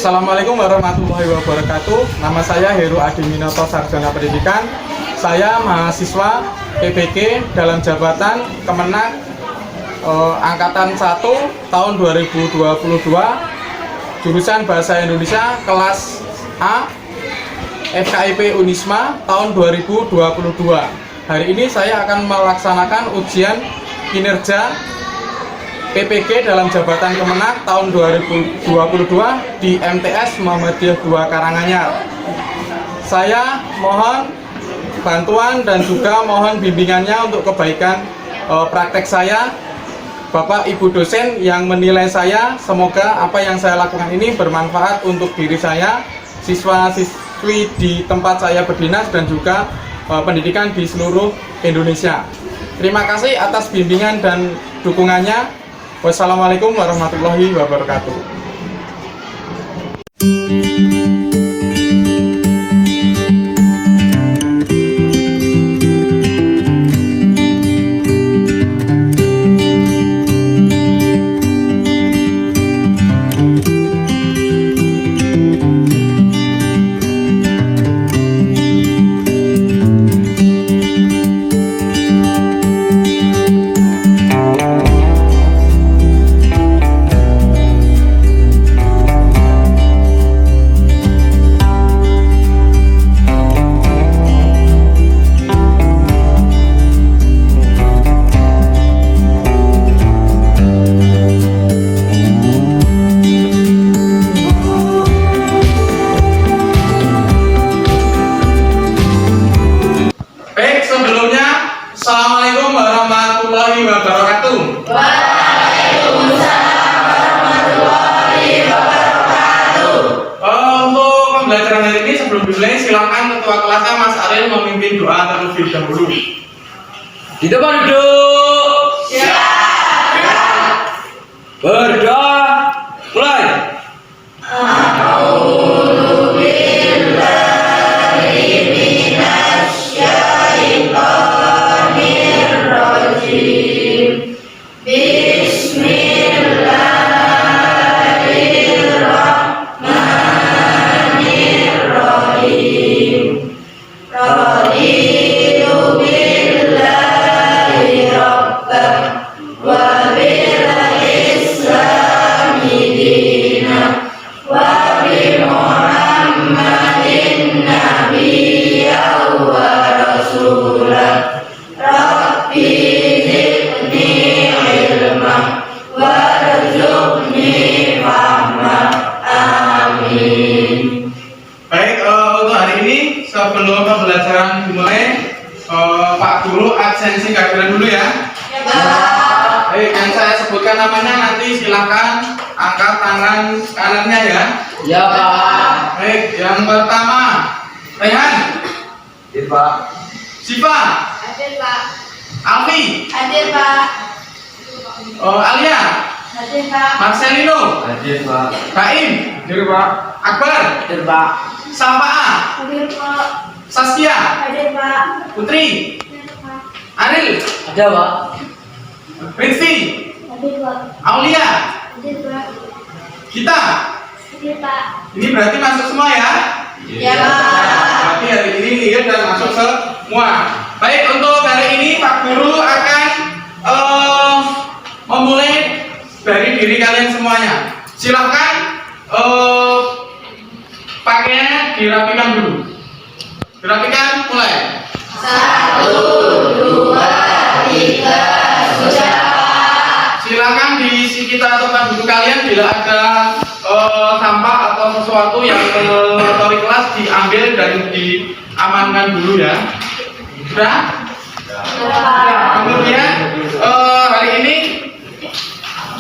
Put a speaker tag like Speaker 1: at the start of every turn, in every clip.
Speaker 1: Assalamualaikum warahmatullahi wabarakatuh. Nama saya Heru Adi Minoto, Sarjana Pendidikan. Saya mahasiswa PBG dalam jabatan Kemenak Angkatan 1 tahun 2022, jurusan Bahasa Indonesia kelas A, FKIP Unisma tahun 2022. Hari ini saya akan melaksanakan ujian kinerja PPG dalam jabatan Kemenak tahun 2022 di MTS Muhammadiyah 2 Karanganyar. Saya mohon bantuan dan juga mohon bimbingannya untuk kebaikan praktek saya. Bapak Ibu dosen yang menilai saya, semoga apa yang saya lakukan ini bermanfaat untuk diri saya, siswa-siswi di tempat saya berdinas, dan juga pendidikan di seluruh Indonesia. Terima kasih atas bimbingan dan dukungannya. Wassalamualaikum warahmatullahi wabarakatuh. Assalamualaikum warahmatullahi wabarakatuh.
Speaker 2: Waalaikumsalam warahmatullahi wabarakatuh.
Speaker 1: Untuk pembelajaran hari ini, sebelum dimulai, silakan ketua kelasnya Mas Ariel memimpin doa terlebih dahulu.
Speaker 3: Di depan duduk.
Speaker 2: Siap.
Speaker 3: Berdoa. Mulai.
Speaker 1: Sebelum pembelajaran dimulai, Pak Guru absensi kehadiran dulu ya.
Speaker 2: Ya, Pak.
Speaker 1: Baik, yang saya sebutkan namanya nanti silakan angkat tangan kanannya ya.
Speaker 3: Ya, Pak.
Speaker 1: Baik, yang pertama Rehan.
Speaker 3: Hadir, Pak.
Speaker 1: Siva.
Speaker 2: Hadir, Pak.
Speaker 1: Alfi.
Speaker 2: Hadir, Pak.
Speaker 1: Alia.
Speaker 2: Hadir, Pak.
Speaker 1: Marcelino.
Speaker 3: Hadir, Pak.
Speaker 1: Baim.
Speaker 3: Hadir, Pak.
Speaker 1: Akbar.
Speaker 3: Hadir, Pak.
Speaker 1: Salva.
Speaker 2: Hadir, Pak.
Speaker 1: Saskia.
Speaker 2: Hadir, Pak.
Speaker 1: Putri.
Speaker 2: Hadir, Pak.
Speaker 1: Aril.
Speaker 3: Ada, Pak.
Speaker 1: Rizky.
Speaker 2: Hadir, Pak.
Speaker 1: Aulia.
Speaker 2: Hadir, Pak.
Speaker 1: Gita.
Speaker 2: Hadir, Pak.
Speaker 1: Ini berarti masuk semua ya?
Speaker 2: Ya, Pak.
Speaker 1: Berarti hari ini lihat dan masuk semua. Baik, untuk hari ini Pak Guru akan memulai dari diri kalian semuanya. Silahkan pakaiannya dirapikan dulu. Dirapikan, mulai.
Speaker 2: 1, 2, 3, sudah.
Speaker 1: Silakan di sekitar tempat duduk kalian, bila ada sampah atau sesuatu yang mengotori kelas diambil dan diamankan dulu ya. Sudah? Kemudian hari ini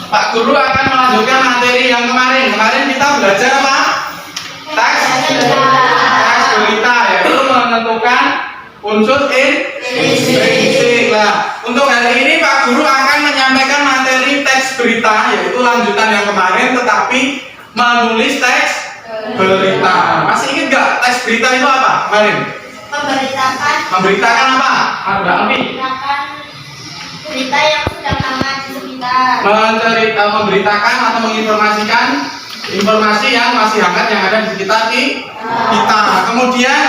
Speaker 1: Pak Guru akan melanjutkan materi yang kemarin. Kemarin kita belajar apa? Teks berita, yaitu menentukan unsur intrinsik. Nah, untuk hari ini Pak Guru akan menyampaikan materi teks berita, yaitu lanjutan yang kemarin, tetapi menulis teks berita. Masih ingat nggak teks berita itu apa kemarin? Memberitakan apa? Mbak Alfi?
Speaker 2: Memberitakan berita yang sedang hangat di sekitar.
Speaker 1: Memberitakan atau menginformasikan informasi yang masih hangat yang ada di sekitar kita. Kemudian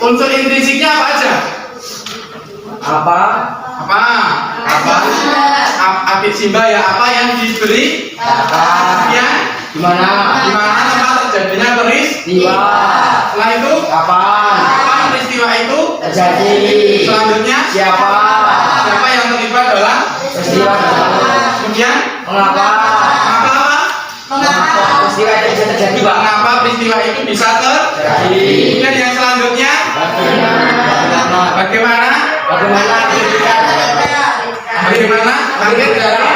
Speaker 1: unsur intrinsiknya apa aja?
Speaker 3: Apa?
Speaker 1: Apik Simba ya, apa yang diberi? Kemudian
Speaker 3: Di mana?
Speaker 1: di mana tempat terjadinya peristiwa? Setelah itu
Speaker 3: Kapan?
Speaker 1: kapan peristiwa itu
Speaker 3: Terjadi?
Speaker 1: selanjutnya
Speaker 3: Siapa?
Speaker 1: siapa yang terlibat dalam
Speaker 3: Peristiwa tersebut?
Speaker 1: kemudian
Speaker 3: Mengapa?
Speaker 2: Mengapa?
Speaker 3: Peristiwa itu bisa terjadi, Pak?
Speaker 1: mengapa peristiwa itu bisa
Speaker 3: Terjadi.
Speaker 1: kemudian yang selanjutnya bagaimana
Speaker 3: Bagaimana
Speaker 1: akhir dari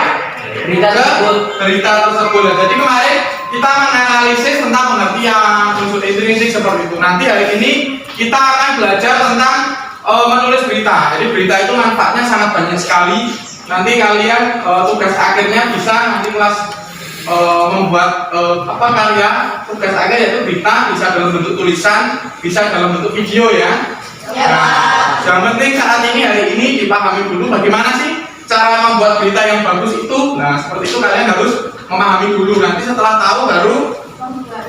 Speaker 3: berita tersebut?
Speaker 1: berita tersebut. Jadi kemarin kita menganalisis tentang pengertian unsur intrinsik seperti itu. Nanti hari ini kita akan belajar tentang menulis berita. Jadi berita itu manfaatnya sangat banyak sekali. Nanti kalian tugas akhirnya bisa nanti kelas membuat karya tugas akhir yaitu berita, bisa dalam bentuk tulisan, bisa dalam bentuk video ya. Nah, yang penting saat ini hari ini dipahami dulu bagaimana sih cara membuat berita yang bagus itu. Nah, seperti itu kalian harus memahami dulu. Nanti setelah tahu baru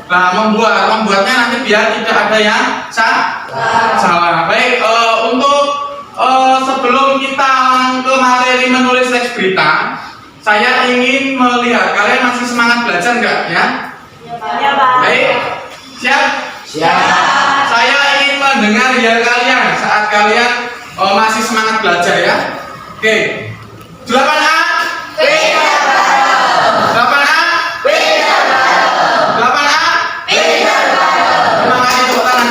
Speaker 1: membuatnya nanti biar tidak ada yang salah. Baik, untuk sebelum kita ke materi menulis teks berita, saya ingin melihat kalian masih semangat belajar nggak ya?
Speaker 2: Ya, Pak.
Speaker 1: Baik, siap?
Speaker 3: Siap.
Speaker 1: Saya ingin mendengar ya kalian saat kalian masih semangat belajar ya. Oke. 8A. 8A. 8A. Terima kasih tepuk tangan.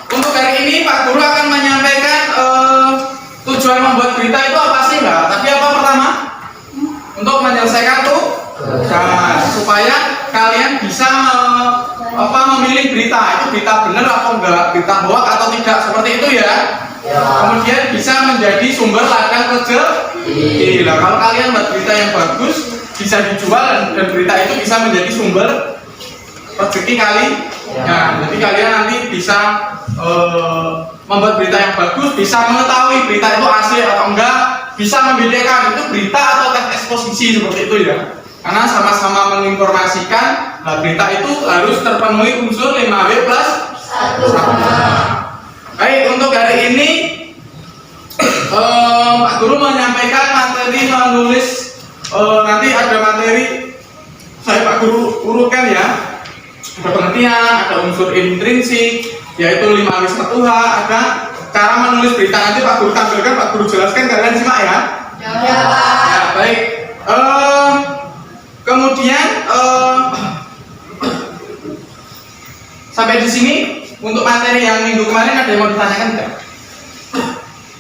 Speaker 1: Untuk hari ini Pak Guru akan menyampaikan tujuan membuat berita itu apa sih enggak? Tapi apa pertama? Untuk menyelesaikan tugas supaya kalian bisa memilih berita itu berita benar atau enggak, berita hoax atau tidak, seperti itu ya. Kemudian bisa menjadi sumber ladang rezeki. Nah, kalau kalian buat berita yang bagus bisa dijual dan berita itu bisa menjadi sumber rezeki kalian. Jadi kalian nanti bisa membuat berita yang bagus, bisa mengetahui berita itu asli atau enggak, bisa membedakan itu berita atau teks eksposisi seperti itu ya. Karena sama-sama menginformasikan, nah berita itu harus terpenuhi unsur 5W plus 1. Baik, untuk hari ini Pak Guru menyampaikan materi menulis. Nanti ada materi saya Pak Guru urutkan ya. Ada pengertian, ada unsur intrinsik, yaitu 5W1H, ada cara menulis berita. Nanti Pak Guru tampilkan, Pak Guru jelaskan, kalian simak ya.
Speaker 2: Ya, Pak.
Speaker 1: Ya, baik. Kemudian sampai di sini untuk materi yang minggu kemarin ada yang mau ditanyakan tidak?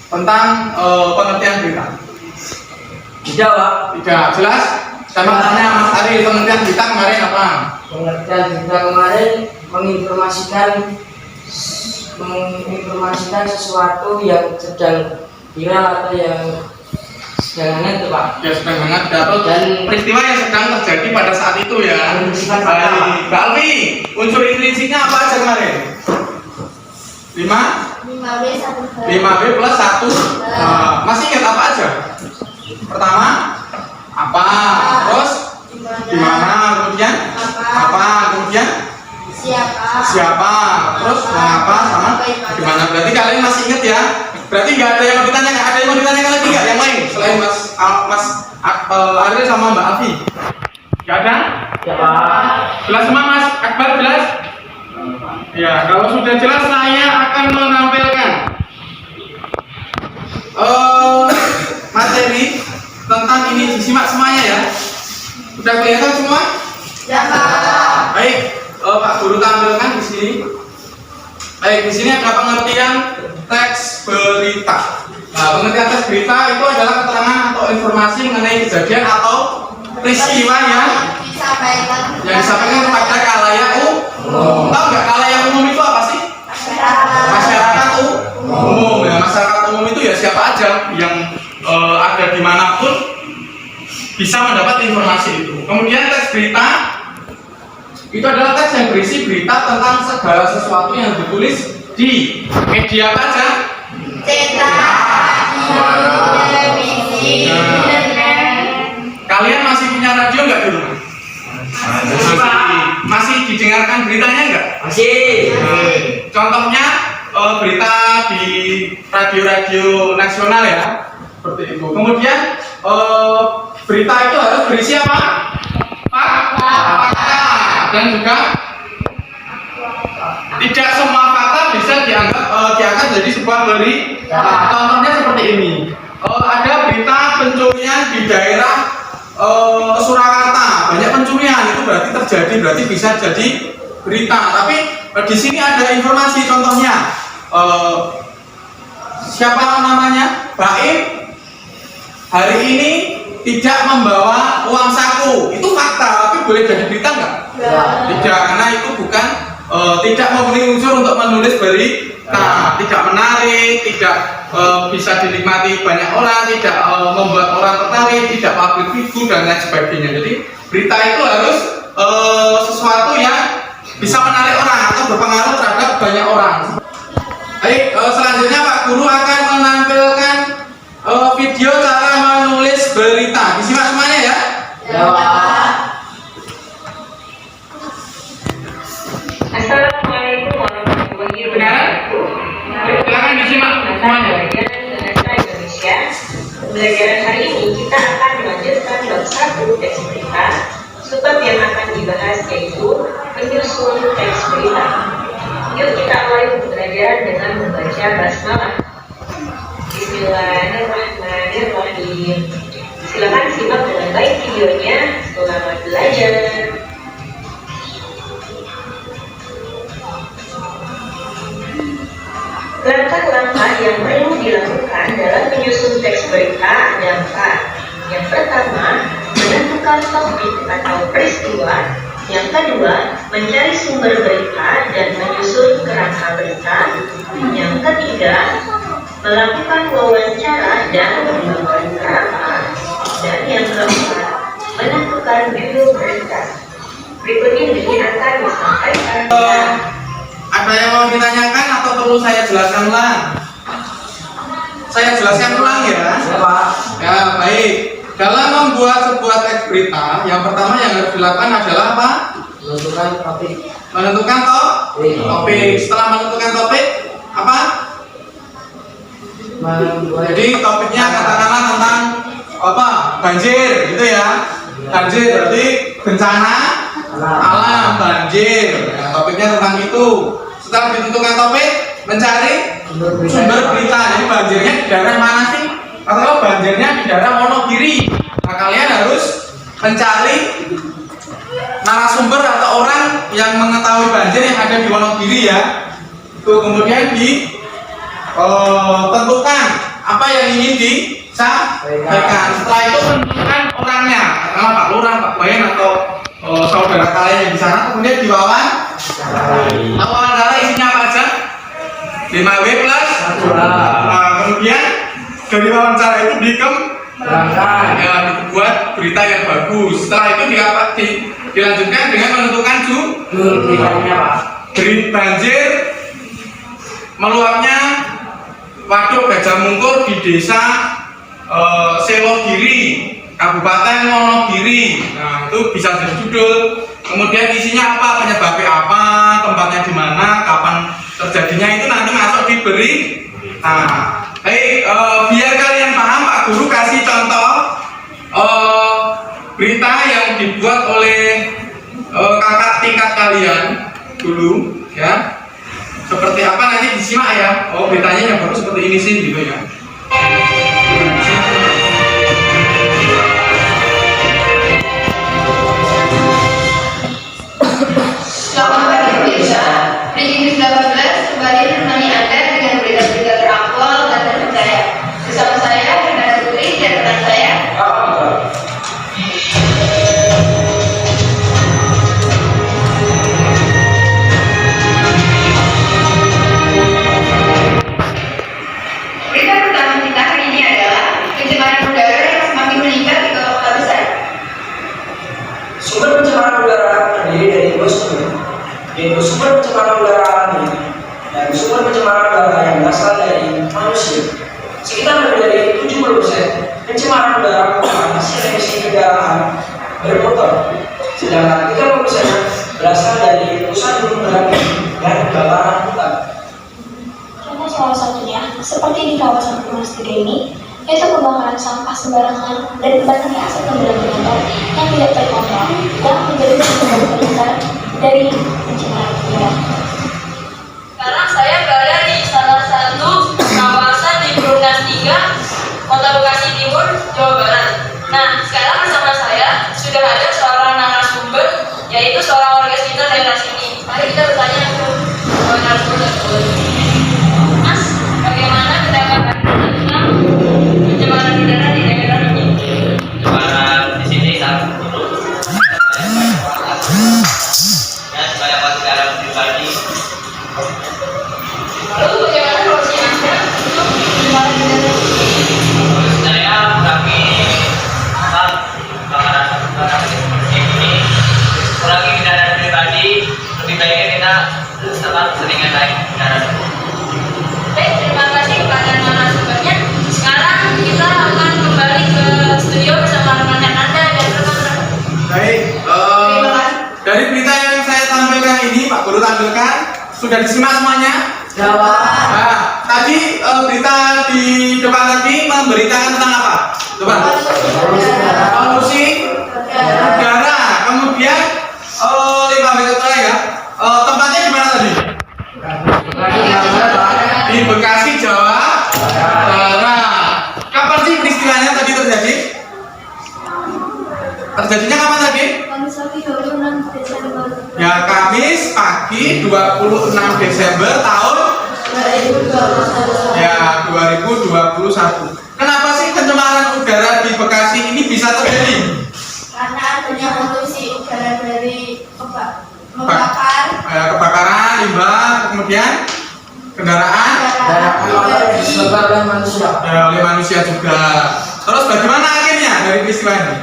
Speaker 1: Tentang pengertian berita.
Speaker 3: Tidak, Pak.
Speaker 1: Tidak jelas. Saya mau tanya Mas Ari, pengertian berita kemarin apa?
Speaker 3: Pengertian berita kemarin menginformasikan sesuatu yang sedang viral atau yang sedang hangat, Pak.
Speaker 1: Ya sedang hangat atau
Speaker 3: Dan
Speaker 1: peristiwa yang sedang terjadi pada saat itu ya.
Speaker 3: Bersifat
Speaker 1: Baik.
Speaker 3: fatal.
Speaker 1: Mbak Alfi, unsur intrinsiknya apa aja kemarin? 5W
Speaker 2: 5W1H.
Speaker 1: plus 1. Masih ingat apa aja? Pertama apa, terus di mana, kemudian apa, kemudian siapa, terus mengapa, sama gimana. Berarti kalian masih ingat ya? Berarti nggak ada yang mau ditanyakan, ada yang mau ditanyakan lagi nggak yang lain selain Mas Ariel sama Mbak Alfi? Nggak ada?
Speaker 3: ya, Pak.
Speaker 1: Jelas semua Mas Akbar, jelas? Ya, kalau sudah jelas saya akan menampilkan materi tentang ini, disimak semuanya ya. Sudah kelihatan semua?
Speaker 2: Ya, Pak.
Speaker 1: Baik, Pak Guru tampilkan di sini. Baik, di sini ada pengertian teks berita. Nah, pengertian teks berita itu adalah keterangan atau informasi mengenai kejadian atau peristiwa yang disampaikan kepada khalayak umum. Tahu nggak khalayak umum itu apa sih? Masyarakat umum. Ya, masyarakat umum itu ya siapa aja yang ada dimanapun bisa mendapat informasi itu. Kemudian teks berita itu adalah teks yang berisi berita tentang segala sesuatu yang ditulis di media apa aja?
Speaker 2: Cetak, televisi,
Speaker 1: Kalian masih punya radio nggak di rumah? Masih didengarkan beritanya nggak?
Speaker 3: Masih.
Speaker 1: Contohnya berita di radio-radio nasional ya, seperti itu. Kemudian berita itu harus berisi apa? Fakta. Dan juga tidak semua fakta bisa diangkat jadi sebuah berita. Contohnya seperti ini. Ada berita pencurian di daerah Surakarta, banyak pencurian, itu berarti bisa jadi berita. Tapi di sini ada informasi, contohnya siapa namanya? Baim hari ini tidak membawa uang saku, itu fakta, tapi boleh jadi berita nggak? Tidak, karena itu bukan tidak memenuhi unsur untuk menulis berita, tidak menarik, tidak bisa dinikmati banyak orang, tidak membuat orang tertarik, tidak public figure dan lain sebagainya. Jadi berita itu harus sesuatu yang bisa menarik orang atau berpengaruh terhadap banyak orang. Baik, selanjutnya Pak Guru akan menampilkan video cara menulis berita. Disimak semuanya ya.
Speaker 3: Ya, Pak.
Speaker 4: Assalamualaikum warahmatullahi wabarakatuh.
Speaker 1: Silakan disimak semuanya.
Speaker 4: Indonesia. Pembelajaran hari ini kita akan melanjutkan bab 1 teks berita. Sebab yang akan dibahas yaitu menyusun teks berita. Yuk kita awali pembelajaran dengan membaca basmalah. Bismillahirrahmanirrahim. Silakan simak dengan baik videonya. Selamat belajar. Langkah-langkah yang perlu dilakukan dalam menyusun teks berita ada 4. Yang pertama, menentukan topik atau peristiwa. Yang kedua, mencari sumber berita dan menyusun kerangka berita. Yang ketiga, melakukan wawancara dan membangun kerangka. Dan yang keempat, menentukan judul berita. Berikut ini akan disampaikan.
Speaker 1: Ada yang mau ditanyakan atau perlu saya jelaskan ulang? Saya jelaskan ulang ya.
Speaker 3: Ya, Pak.
Speaker 1: Ya, baik. Dalam membuat sebuah teks berita, yang pertama yang harus dilakukan adalah apa?
Speaker 3: Menentukan topik.
Speaker 1: Menentukan topik. Setelah menentukan topik, apa? Jadi topiknya katakanlah tentang apa? Banjir, gitu ya. Banjir berarti bencana alam, banjir. Nah, topiknya tentang itu. Setelah ditentukan topik, mencari sumber berita. Jadi banjirnya di daerah mana sih? Atau banjirnya di daerah Wonogiri. Nah, kalian harus mencari narasumber atau orang yang mengetahui banjir yang ada di Wonogiri ya. Itu kemudian ditentukan apa yang ingin disampaikan. Setelah itu menentukan orangnya, katakanlah Pak Lurah, Pak Bayan atau saudara kalian yang di sana, kemudian wawancara isinya apa aja? 5W plus 1. Nah, kemudian dari wawancara itu dibuat berita yang bagus. Setelah itu dilanjutkan dengan menentukan banjir meluapnya waduk Gajah Mungkur di desa Selogiri, Kabupaten Wonogiri. Nah, itu bisa jadi judul. Kemudian isinya apa, penyebabnya apa, tempatnya di mana, kapan terjadinya, itu nanti masuk diberi. Nah, baik, biar kalian paham, Pak Guru kasih contoh berita yang dibuat oleh kakak tingkat kalian dulu, ya. Seperti apa nanti disimak ya. Oh, beritanya yang baru seperti ini sih, gitu ya.
Speaker 5: Selamat pagi pemirsa. Di Inggris 18 kembali menemani Anda dengan berita-berita teraktual dan terpercaya. Bersama saya, Renata Putri, dan rekan saya. Berita pertama kita hari ini adalah pencemaran udara yang semakin meningkat di kota besar.
Speaker 3: Sumber pencemaran udara terdiri dari 2 sumber, yaitu sumber pencemaran udara alami dan sumber pencemaran udara yang berasal dari manusia. Sekitar lebih dari 70% pencemaran udara merupakan hasil emisi kendaraan bermotor, sedangkan 30% berasal dari letusan gunung berapi dan kebakaran hutan.
Speaker 6: Contoh salah satunya, seperti di kawasan Pumas 3 ini, yaitu pembakaran sampah sembarangan dan dibatasi asap kendaraan motor yang tidak terkontrol yang menjadi sumber terbesar dari pencemaran udara.
Speaker 7: Sekarang saya berada di salah satu kawasan di Perumnas 3, Kota Bekasi Timur, Jawa Barat. Nah, sekarang bersama saya sudah ada seorang narasumber, yaitu seorang warga sekitar daerah sini. Mari kita bertanya ke narasumber tersebut. Mas, bagaimana pendapat Anda tentang pencemaran udara di daerah ini?
Speaker 8: Pencemaran di sini sangat buruk. Ya, sebanyak kendaraan pribadi.
Speaker 7: Lalu bagaimana solusi Anda untuk pencemaran udara ini?
Speaker 8: Saya kami bakaran seperti ini kurangi kendaraan pribadi, lebih baiknya kita tetap seringan naik kendaraan.
Speaker 7: Baik, terima kasih kepada narasumbernya. Sekarang kita akan kembali ke studio bersama rekan Anda dan rekan-rekan.
Speaker 1: Baik, dari berita yang saya tampilkan ini, Pak Guru tampilkan, sudah disimak semuanya? Nah, tadi berita di depan tadi memberitakan tentang apa? Coba. Polusi udara. Kemudian limbah medsos ya. Tempatnya di mana tadi? Di Bekasi, Jawa Barat. Kapan sih peristiwanya tadi terjadi? Terjadinya kapan tadi? Ya, Kamis pagi 26 Desember tahun 2021. Kenapa sih pencemaran udara di Bekasi ini bisa terjadi?
Speaker 2: Karena adanya polusi udara dari membakar
Speaker 1: Kebakaran, limbah, kemudian kendaraan oleh manusia juga. Terus bagaimana akhirnya dari peristiwa ini?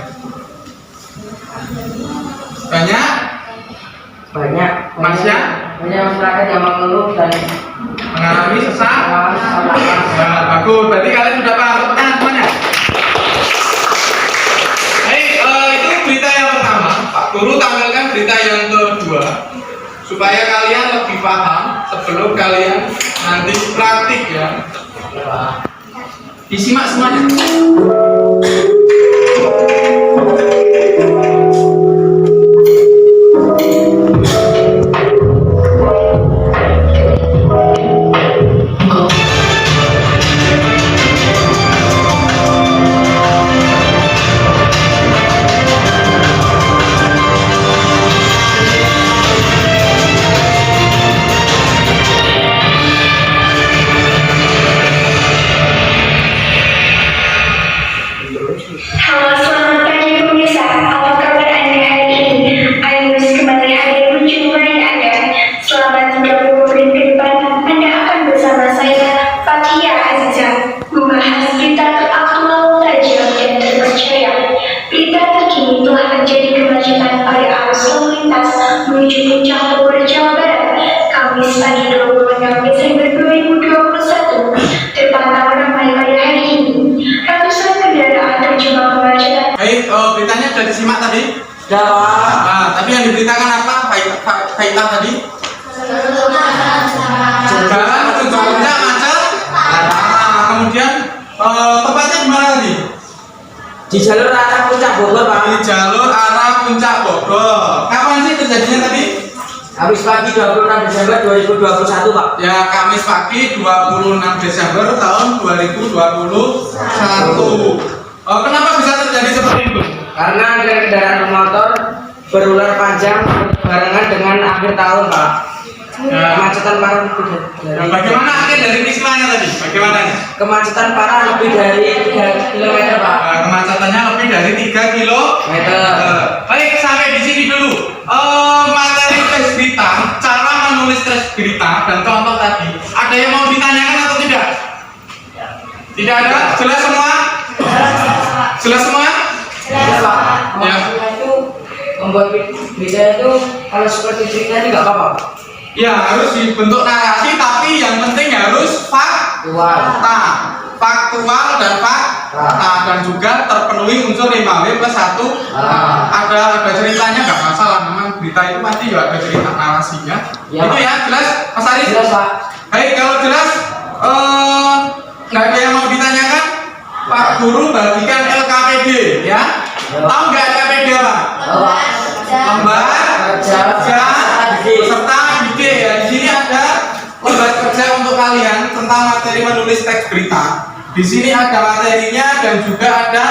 Speaker 1: Banyak
Speaker 3: masyarakat yang mengeluh dan
Speaker 1: mengalami sesak. Ya, bagus. Berarti kalian sudah paham. Tepuk tangan semuanya. Itu berita yang pertama. Pak Guru tampilkan berita yang kedua supaya kalian lebih paham sebelum kalian nanti praktik ya. Disimak semuanya.
Speaker 6: Halo, selamat pagi pemirsa. Apa kabar Anda hari ini? Ainus kembali hadir menjumpai Anda. Selama 30 menit ke depan, Anda akan bersama saya, Fatia Aziza, membahas berita teraktual, tajam, dan terpercaya. Berita terkini telah terjadi kemacetan pada arus lalu lintas menuju Puncak Bogor, Jawa Barat, Kamis pagi 26 Desember 2021. Terpantau ramai pada hari ini. Ratusan kendaraan terjebak kemacetan.
Speaker 1: Baik, beritanya sudah disimak tadi? Nah, tapi yang diberitakan apa? Kaitan tadi? Jalan menuju puncak macet. Kemudian tempatnya di mana tadi?
Speaker 3: di jalur arah Puncak Bogor, Pak.
Speaker 1: Di jalur arah Puncak Bogor. Kapan sih terjadinya tadi?
Speaker 3: Kamis pagi 26 Desember 2021, Pak.
Speaker 1: Ya, Kamis pagi 26 Desember tahun 2021. Kenapa bisa terjadi seperti itu?
Speaker 3: Karena dengan kendaraan bermotor berular panjang barengan dengan akhir tahun, Pak.
Speaker 1: Ya.
Speaker 3: Kemacetan parah
Speaker 1: Nah, bagaimana akhir dari peristiwanya tadi? Bagaimana?
Speaker 3: kemacetan parah lebih dari 3 km, Pak.
Speaker 1: Kemacetannya lebih dari 3 kilometer. Baik, sampai di sini dulu. Materi tes berita, cara menulis tes berita dan contoh tadi. Ada yang mau ditanyakan atau tidak? Tidak ada? Jelas semua? Jelas semua?
Speaker 3: Jelas, Pak.
Speaker 1: Ya.
Speaker 3: Itu membuat berita itu kalau seperti cerita ini nggak apa-apa, Pak.
Speaker 1: Ya, harus dibentuk narasi, tapi yang penting harus fakta. faktual dan fakta, dan juga terpenuhi unsur 5W plus 1. Ada ceritanya nggak masalah, memang berita itu pasti juga ada cerita narasinya. Itu ya, jelas Mas Aris?
Speaker 3: Jelas, Pak.
Speaker 1: Baik, kalau jelas nggak ada yang mau ditanyakan, Pak Guru bagikan LKPD ya. Tahu nggak LKPD apa? Lembar kerja peserta didik ya. Di sini ada lembar kerja untuk kalian tentang materi menulis teks berita. Di sini ada materinya dan juga ada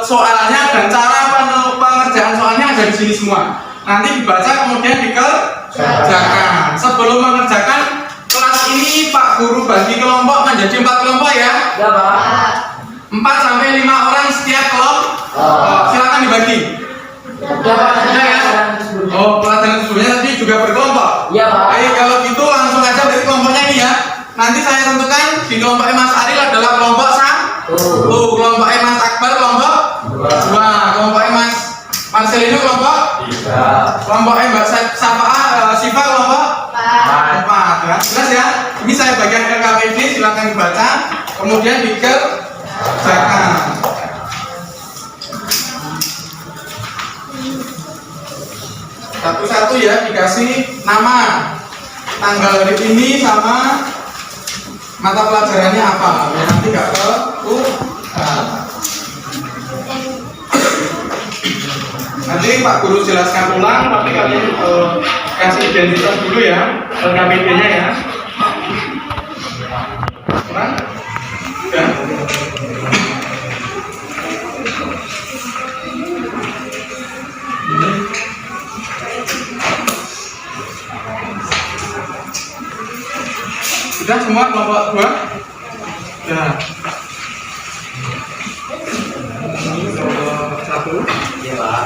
Speaker 1: soalnya dan cara pengerjaan soalnya ada di sini semua. Nanti dibaca kemudian dikerjakan. Sebelum mengerjakan kelas ini Pak Guru bagi kelompok menjadi 4 kelompok ya.
Speaker 3: Ya, Pak.
Speaker 1: 4 sampai 5 orang setiap kelompok. Silakan dibagi.
Speaker 3: Ya, Pak.
Speaker 1: Ya. Oh, pelajaran sebelumnya tadi juga berkelompok.
Speaker 3: Ya, Pak.
Speaker 1: Baik, kalau gitu langsung aja dari kelompoknya ini ya. Nanti saya tentukan di kelompok Mas Aril adalah kelompok 1, kelompok Mas Akbar kelompok 2, kelompok Mas Marcelino kelompok 3, kelompok Mbak Siva kelompok 4 ya. Jelas ya? Ini saya bagian LKPD, silakan dibaca, kemudian dikerjakan. Satu-satu ya, dikasih nama, tanggal hari ini sama mata pelajarannya apa, ya nanti nggak nanti Pak Guru jelaskan ulang, tapi kalian kasih identitas dulu ya, LKPD-nya ya. Kurang? Udah. Sudah semua kelompok 2? Sudah. Kelompok 1?
Speaker 3: Iya, Pak.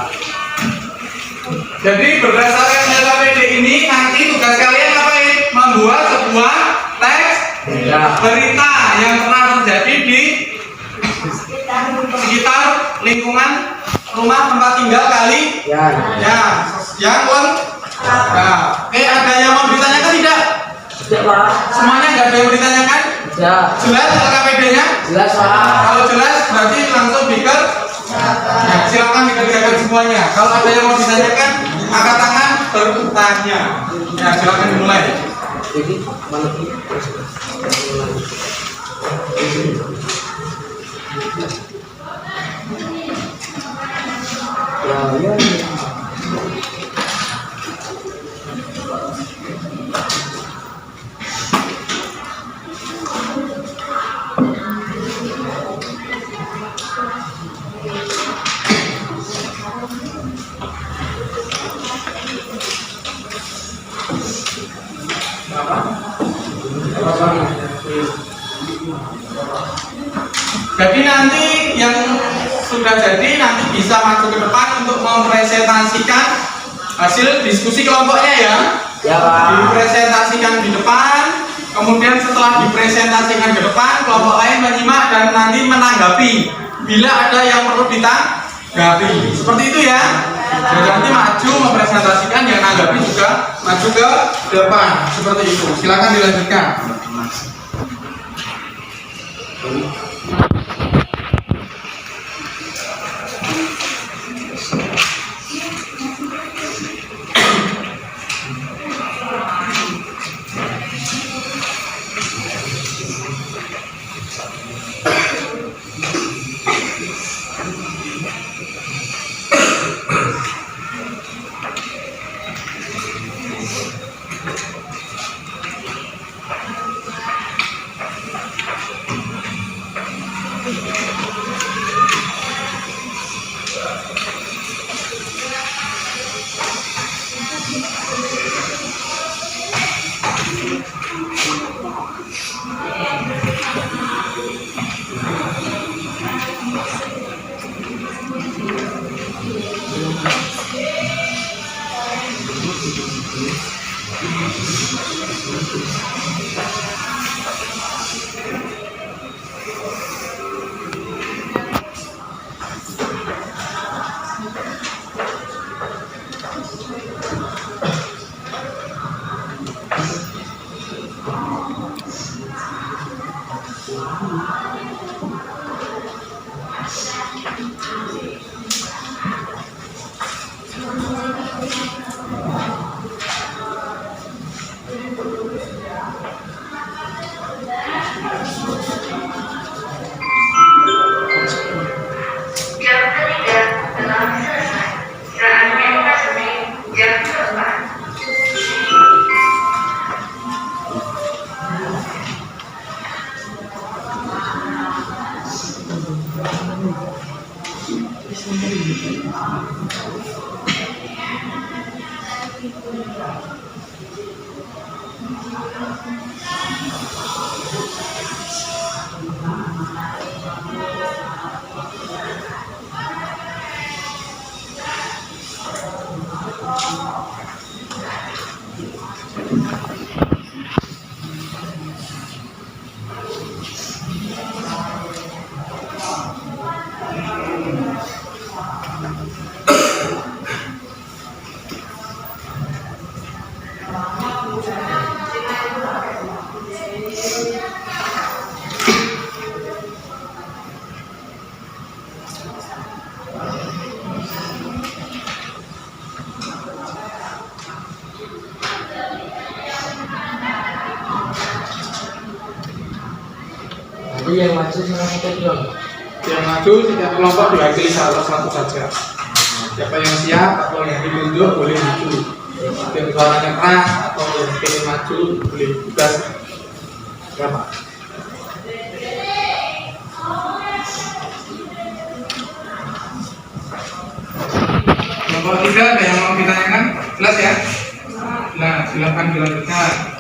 Speaker 1: Jadi berdasarkan LKPD ini nanti tugas kalian apa ini? Membuat sebuah teks berita yang pernah terjadi di sekitar lingkungan rumah tempat tinggal kali
Speaker 3: Ya.
Speaker 1: yang lengkap. Oke, ada yang mau ditanyakan tidak?
Speaker 3: Tidak, Pak.
Speaker 1: Semuanya nggak ada yang ditanyakan?
Speaker 3: Ya.
Speaker 1: Jelas LKPD-nya?
Speaker 3: Jelas, Pak.
Speaker 1: Kalau jelas berarti langsung ya, silakan dikerjakan semuanya. Kalau ada yang mau ditanyakan, angkat tangan bertanya. Ya, silakan dimulai.
Speaker 3: Jadi, mana sih? Ya.
Speaker 1: Jadi nanti yang sudah jadi nanti bisa masuk ke depan untuk mempresentasikan hasil diskusi kelompoknya ya.
Speaker 3: Ya, Pak.
Speaker 1: Dipresentasikan di depan, kemudian setelah dipresentasikan ke depan, kelompok lain menyimak dan nanti menanggapi bila ada yang perlu ditanggapi. Seperti itu ya. Dan nanti maju mempresentasikan, yang nanggapi juga maju ke depan. Seperti itu. Silakan dilanjutkan.
Speaker 3: Jadi yang maju sama ikut dong.
Speaker 1: Yang maju setiap kelompok diwakili salah satu saja. Siapa yang siap atau yang ditunjuk boleh maju. Yang suaranya keras atau yang ingin maju boleh tugas. Berapa? Kelompok 3 ada yang mau ditanyakan? Jelas ya? Nah, silakan dilanjutkan.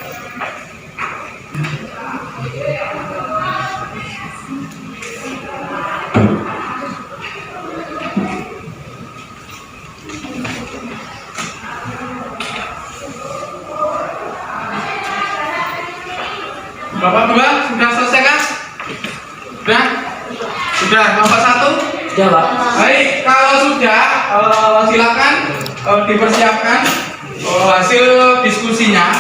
Speaker 1: Bapak 2 sudah selesai kan? Sudah? Sudah. Bapak 1?
Speaker 3: Sudah, Pak.
Speaker 1: Baik, kalau sudah silakan dipersiapkan hasil diskusinya.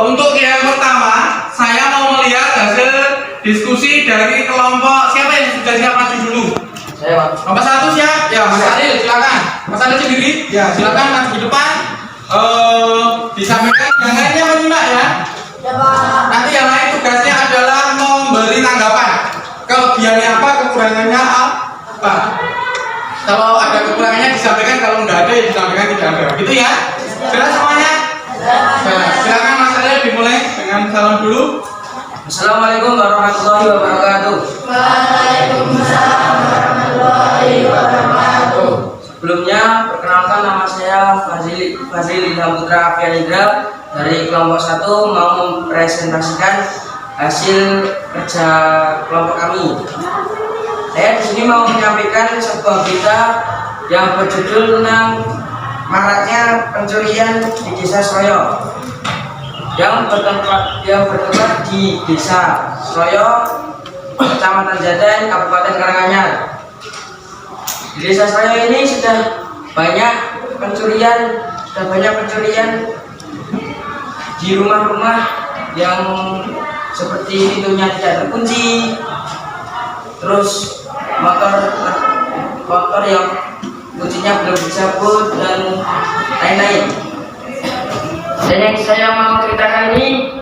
Speaker 1: Untuk yang pertama, saya mau melihat hasil diskusi dari kelompok siapa yang sudah siap maju dulu?
Speaker 3: Saya, Pak.
Speaker 1: Bapak 1 siap? Ya, Mas Adil silakan. Mas Adil sendiri? Ya, silakan maju ke depan. Disampaikan yang lainnya menyimak ya.
Speaker 2: Ya, Pak.
Speaker 1: Nanti yang lain tugasnya adalah memberi tanggapan. Kelebihannya apa, kekurangannya apa. Kalau ada kekurangannya disampaikan, kalau nggak ada ya disampaikan tidak ada. Gitu ya? Jelas semuanya? Nah, silakan Mas Adil dimulai dengan salam dulu.
Speaker 3: Assalamualaikum warahmatullahi wabarakatuh.
Speaker 2: Waalaikumsalam warahmatullahi wabarakatuh.
Speaker 3: Sebelumnya, perkenalkan nama saya Fazil Ilham Putra Afianidra dari kelompok 1 mau mempresentasikan hasil kerja kelompok kami. Saya di sini mau menyampaikan sebuah berita yang berjudul tentang maraknya pencurian di Desa Sroyo yang bertempat di Desa Sroyo, Kecamatan Jaten, Kabupaten Karanganyar. Di Desa Sroyo ini sudah banyak pencurian di rumah-rumah yang seperti pintunya tidak terkunci, terus motor yang kuncinya belum dicabut dan lain-lain. Dan yang saya mau ceritakan ini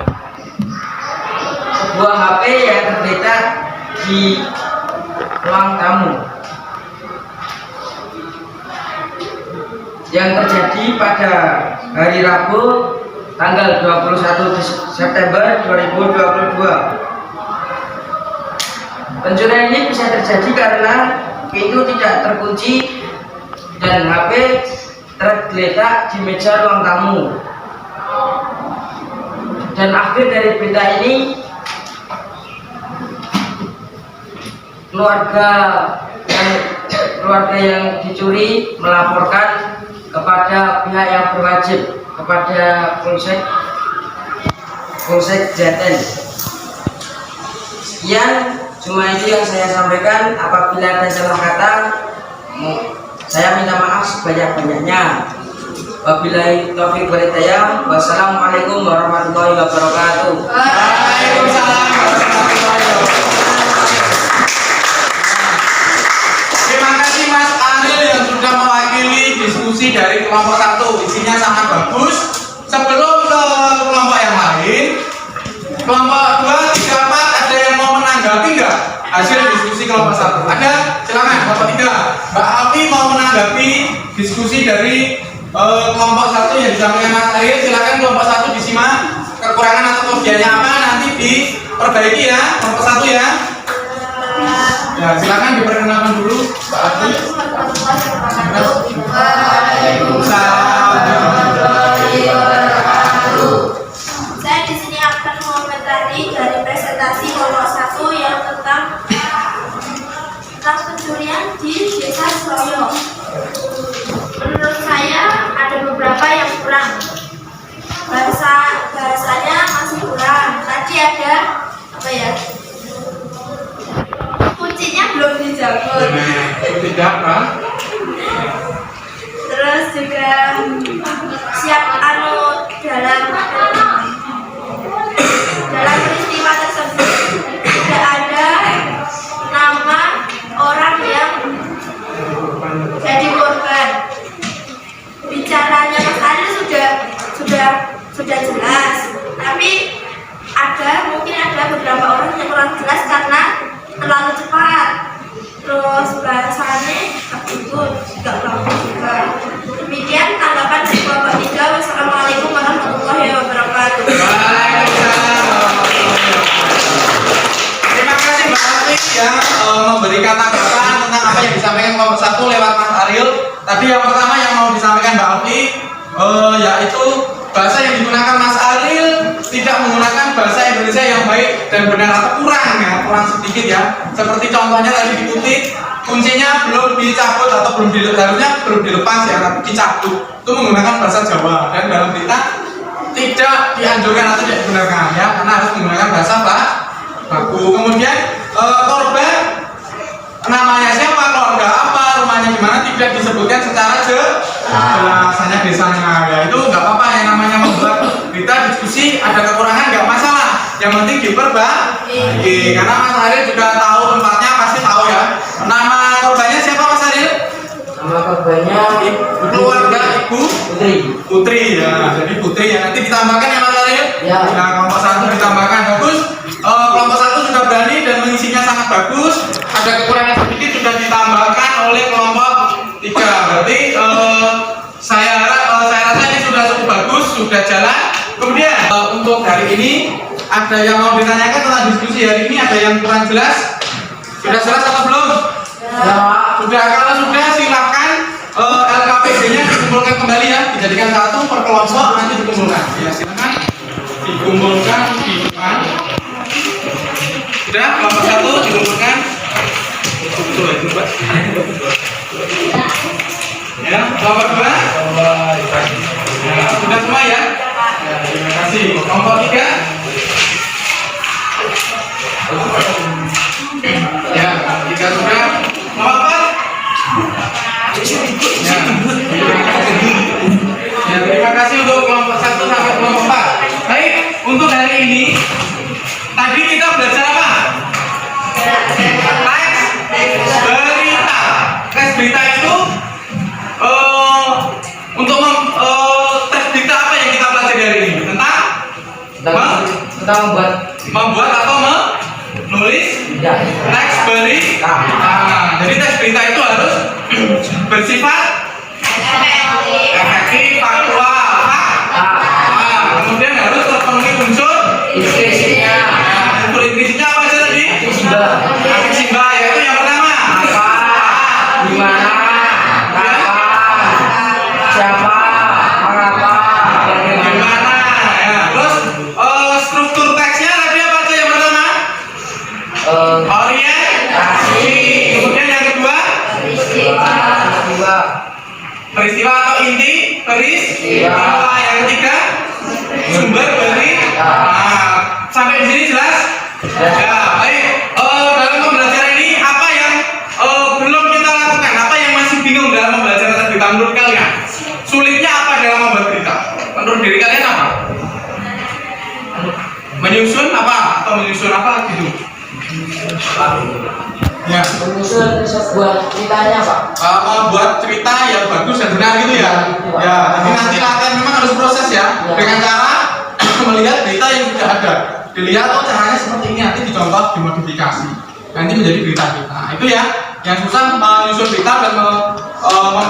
Speaker 3: sebuah HP yang tergeletak di ruang tamu yang terjadi pada hari Rabu tanggal 21 September 2022. Pencurian ini bisa terjadi karena pintu tidak terkunci dan HP tergeletak di meja ruang tamu. Dan akhir dari berita ini, keluarga yang dicuri melaporkan kepada pihak yang berwajib, kepada Polsek Jaten. Sekian, cuma itu yang saya sampaikan. Apabila ada salah kata, saya minta maaf sebanyak-banyaknya. Wabillahi taufiq wal hidayah. Wassalamualaikum warahmatullahi wabarakatuh.
Speaker 1: Waalaikumsalam warahmatullahi wabarakatuh. Terima kasih Mas Adil yang sudah mewakili diskusi dari kelompok 1. Isinya sangat bagus. Sebelum ke kelompok yang lain, kelompok 2, 3, 4 ada yang mau menanggapi nggak hasil diskusi kelompok 1? Ada? Silakan. Kelompok 3, Mbak Alfi mau menanggapi diskusi dari kelompok 1 yang disampaikan Mas Adil. Silakan kelompok 1 disimak kekurangan atau kelebihannya apa, nanti diperbaiki ya kelompok 1 ya. Ya, silakan diperkenalkan dulu Mbak Ati.
Speaker 2: Saya di sini akan mengomentari dari presentasi kelompok 1 yang tentang pencurian di Desa Sloyo. Menurut saya ada beberapa yang kurang. Bahasanya masih kurang. Tadi ada apa ya? Kuncinya belum dijawab.
Speaker 1: Tidak, Pak.
Speaker 2: Terus juga siap dalam peristiwa tersebut tidak ada nama orang yang jadi korban. Bicaranya Mas Adil sudah jelas, tapi mungkin ada beberapa orang yang kurang jelas karena terlalu cepat. Terus bahasanya itu tidak bagus juga. Demikian tanggapan dari Bapak Ida. Wassalamualaikum warahmatullahi wabarakatuh.
Speaker 1: Terima kasih Mbak Ati yang memberikan tanggapan tentang apa yang disampaikan kelompok 1 lewat Mas Ariel. Tadi yang pertama yang mau disampaikan Mbak Ati yaitu bahasa yang digunakan Mas Ariel tidak menggunakan bahasa Indonesia yang baik dan benar atau kurang sedikit ya. Seperti contohnya tadi dikutip, kuncinya belum dicabut atau harusnya belum dilepas ya, tapi dicabut. Itu menggunakan bahasa Jawa dan dalam berita tidak dianjurkan atau tidak dibenarkan ya, karena harus menggunakan bahasa baku. Kemudian korban namanya siapa, keluarga apa, rumahnya di mana tidak disebutkan secara jelasannya desanya ya, itu nggak apa-apa. Yang namanya membuat berita diskusi ada kekurangan nggak masalah, yang penting diperbaiki. Karena Mas Ariel juga tahu tempatnya, pasti tahu ya. Nama korbannya siapa Mas Ariel?
Speaker 3: Nama korbannya
Speaker 1: Keluarga Ibu Putri ya, jadi Putri ya, nanti ditambahkan ya Mas Ariel
Speaker 3: ya.
Speaker 1: Nah, kelompok 1 ditambahkan, bagus. Kelompok 1 sudah berani dan mengisinya sangat bagus. Ada kekurangan sedikit sudah ditambahkan oleh kelompok 3. Berarti saya rasa ini sudah cukup bagus, sudah jalan. Kemudian untuk hari ini ada yang mau ditanyakan tentang diskusi hari ini, ada yang kurang jelas? Sudah jelas atau belum?
Speaker 3: Ya.
Speaker 1: Sudah, kalau sudah silakan LKPD-nya dikumpulkan kembali ya, dijadikan satu per kelompok, nanti dikumpulkan. Ya, silakan dikumpulkan di depan. Sudah, kelompok 1 dikumpulkan. Ya, kelompok 2. Ya, sudah semua ya. Ya, terima kasih. Kelompok 3. Ya, 3 sudah. Kelompok 4. Ya, terima kasih untuk kelompok 1 sampai kelompok 4. Baik, untuk hari ini tadi kita belajar apa? Teks berita itu untuk teks berita apa yang kita pelajari hari ini? Tentang membuat atau menulis teks berita. Jadi teks berita itu harus bersifat efektif, faktual, kemudian harus terpenuhi unsur intrisinya. Unsur intrisinya apa saja tadi? Simba, yaitu yang pertama apa, di mana, kapan, siapa, mengapa, bagaimana. Ya, terus struktur teksnya tadi apa aja yang pertama? Orientasi. Kemudian yang kedua? Peristiwa atau inti peristiwa. Yang ketiga? Sumber berita. Sampai di sini jelas? Ya, baik. Dalam pembelajaran ini apa yang belum kita lakukan? Apa yang masih bingung dalam pembelajaran teks berita menurut kalian? Sulitnya apa dalam membuat berita? Menurut diri kalian apa? Menyusun apa? Atau menyusun apa gitu? Ya,
Speaker 3: Menyusun sebuah ceritanya Pak.
Speaker 1: Membuat cerita yang bagus dan benar gitu ya. Ya, tapi nanti latihan memang harus proses ya. Dengan cara melihat berita yang sudah ada. Dilihat, oh caranya seperti ini, nanti dicontoh, dimodifikasi. Nanti menjadi berita kita. Itu ya, yang susah menyusun berita dan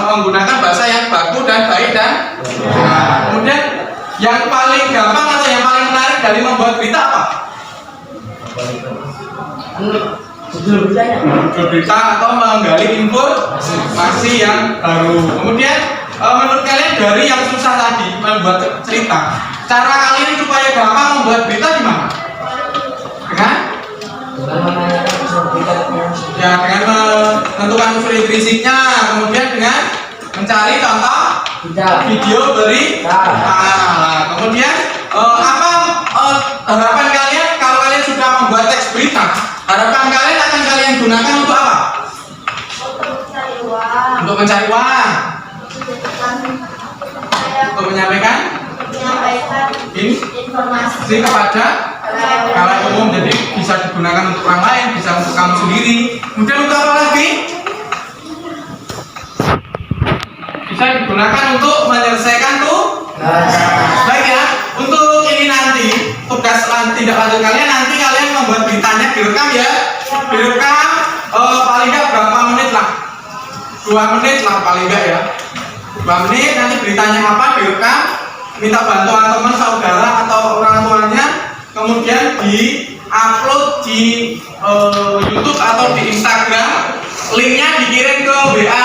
Speaker 1: menggunakan bahasa yang baku dan baik dan kemudian yang paling gampang atau yang paling menarik dari membuat berita apa?
Speaker 3: Judul beritanya.
Speaker 1: Judul berita atau menggali informasi yang baru. Kemudian menurut kalian dari yang susah tadi membuat cerita, cara kalian supaya gampang membuat berita gimana? Dengan menentukan unsur intrinsipnya, kemudian dengan mencari contoh video berita. Kemudian apa harapan kalian kalau kalian sudah membuat teks berita? Harapan kalian akan kalian gunakan untuk apa? Untuk mencari uang. Untuk menyampaikan informasi kepada halayak umum, jadi bisa digunakan untuk orang lain, bisa untuk kamu sendiri. Kemudian untuk apa lagi? Bisa digunakan untuk menyelesaikan baik ya. Untuk ini nanti tugas tindak lanjut kalian, nanti kalian membuat beritanya direkam ya. Direkam paling nggak berapa menit lah, 2 menit lah paling nggak ya, 2 menit. Nanti beritanya apa direkam, minta bantuan teman saudara atau orang tuanya, kemudian di-upload di YouTube atau di Instagram. Linknya dikirim ke WA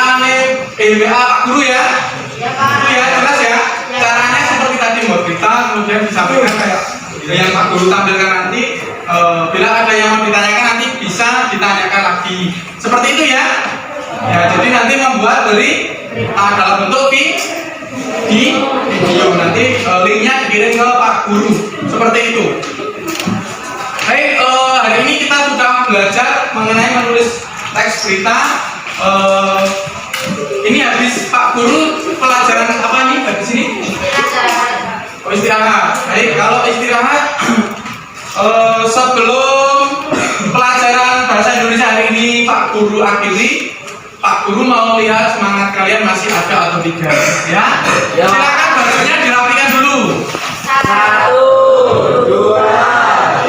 Speaker 1: Pak Guru ya. Itu ya, jelas ya. Caranya seperti tadi membuat berita, kemudian disampaikan kayak yang Pak Guru tampilkan nanti. Bila ada yang mau ditanyakan nanti bisa ditanyakan lagi. Seperti itu ya. Ya, jadi nanti membuat dalam bentuk di video, nanti linknya dikirim ke Pak Guru seperti itu. Baik, hari ini kita sudah belajar mengenai menulis teks berita. Ini habis Pak Guru pelajaran apa nih habis ini? Istirahat. Baik, kalau istirahat sebelum pelajaran bahasa Indonesia hari ini Pak Guru akhiri, Pak Guru mau lihat semangat kalian masih ada atau tidak ya? Silakan bajunya dirapikan dulu.
Speaker 3: 1, 2,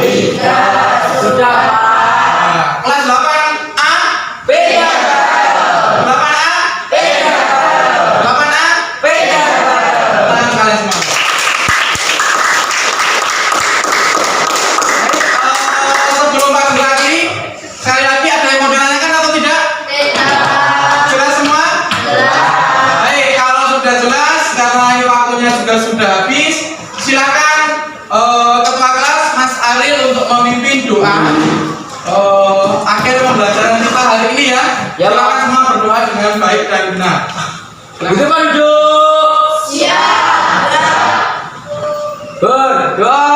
Speaker 3: 3, sudah.
Speaker 1: Kelas 8A
Speaker 3: Beda.
Speaker 1: 8A
Speaker 3: Beda.
Speaker 1: 8A
Speaker 3: Beda.
Speaker 1: tangan kalian semua. Sebelum Pak Guru akhiri, sekali lagi ada yang mau ditanyakan atau tidak? Jelas semua? Baik, kalau sudah jelas, karena ini waktunya juga sudah habis, silakan Ketua Kelas Mas Aril untuk memimpin doa akhir pembelajaran kita hari ini ya. Silakan semua berdoa dengan baik dan benar.
Speaker 3: Silakan duduk.
Speaker 2: Siap.
Speaker 3: Berdoa.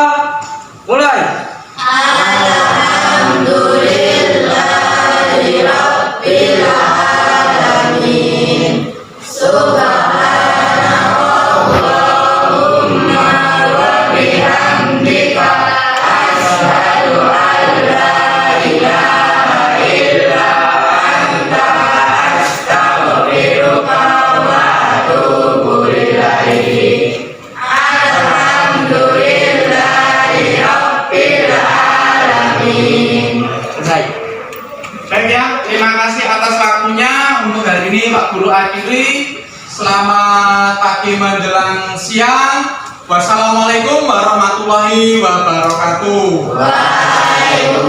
Speaker 3: Mulai. Selesai.
Speaker 1: Baik ya, terima kasih atas waktunya untuk hari ini Pak Guru akhiri. Selamat pagi menjelang siang. Wassalamualaikum warahmatullahi wabarakatuh.
Speaker 2: Waalaikumsalam.